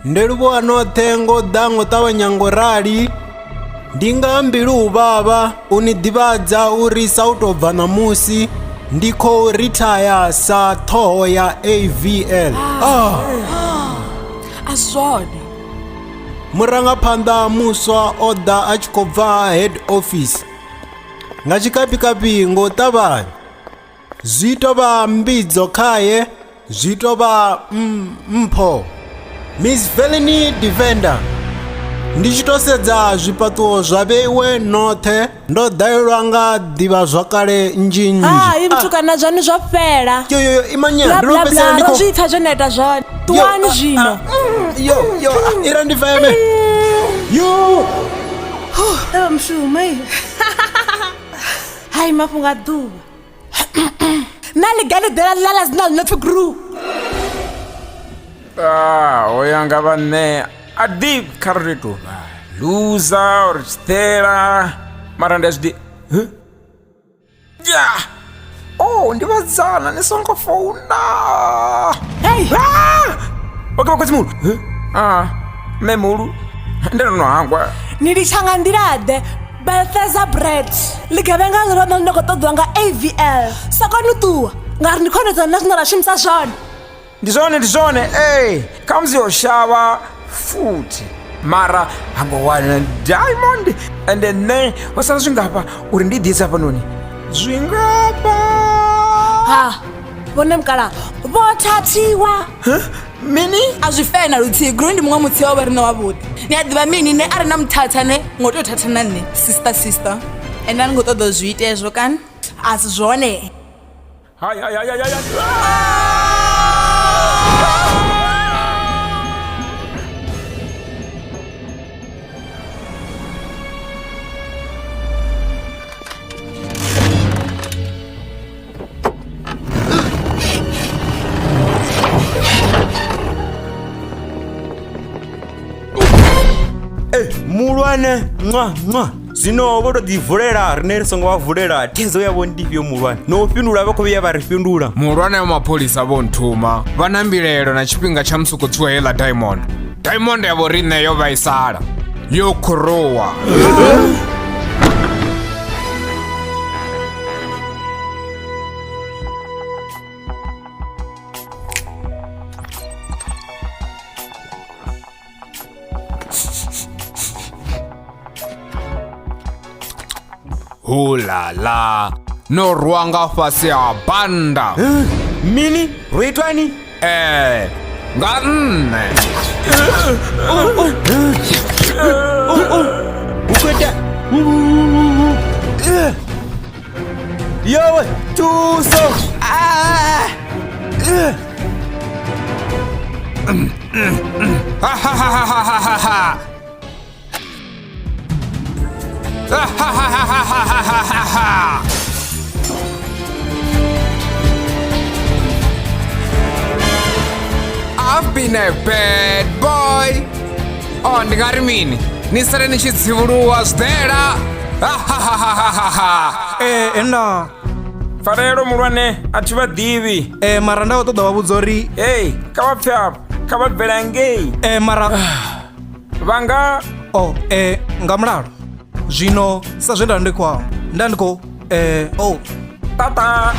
Ndeluwa no tengo dango tawanya ngorali. Ndinga mbilu baba unidibadza uri sautobva namusi ndiko retire sa toho ya AVL. Azwone. Murangaphanḓa muswa oda achikobva head office. Nga tshikapikapi ngo ṱavhanya. Zwi tovha mbidzo khaye, zwi tovha mpho. Miss Felony Tshivenda. Ndi tshi to sedza zwifhaṱuwo zwa vheiwe noṱhe ndo ḓalelwa nga ḓivha zwakale nnzhi nnzhi. I mtukana zwone zwo fhela. Yo imanyela ndo pesa ndiko. Ro zwipfa zwone ita zwone. Tuwani zwino. Yo ira ndi feme. Yo. Mshumai. Hai mafunga ḓuvha. Naligale dela lala zina lophi group. Oyanga vane a deep carrito loser or stella marandas di yeah ndivazana nisongo fona hey okay mulu memulu ndeno hangwa nilishanga ndirade Bethesda bread ligabenga ngalo ndoko todwa nga AVL sakonutua ngari ndikhoneza national shimsa shona ndizone comes your shower futhi mara hangowana diamond and then wasala zwingapa uri ndidisa hapa noni zwingapa vone mukala vothathiwa mini azwifena lutsigu ndi mumwe mutsiwa wa rina wavhuḓi ni a ḓivha mini ne a ri na muthathane ngo tou thathana nne sister ende a ni ngo ṱoḓa zwi ite ezwo kani a si zwone Mulwane zwino vho to ḓivulela rine ri songo vavulela thezo yavho ndifhio mulwane no fhindula vha khou vhuya vha ri fhindula. Mulwane wa mapholisa vho nthuma vha na mbilelo na tshifhinga tsha musi khou tsiwa heiḽa diamond yavho riṋe yo vhaisala yo khuruwa. Hulala no rwanga fasi ya banda mini roitwani nga nne ukweta yowe tuso I've been a bad boy. Ndingari mini nisare ni chidzivuluwa zidera. Ena farero mulwane athi vhaḓivhi mara nda ṱoḓa vha vhudza uri kha vha pfha kha vha bvela ngei mara vanga nga mulalo zwino sa zwe nda ndi khou tata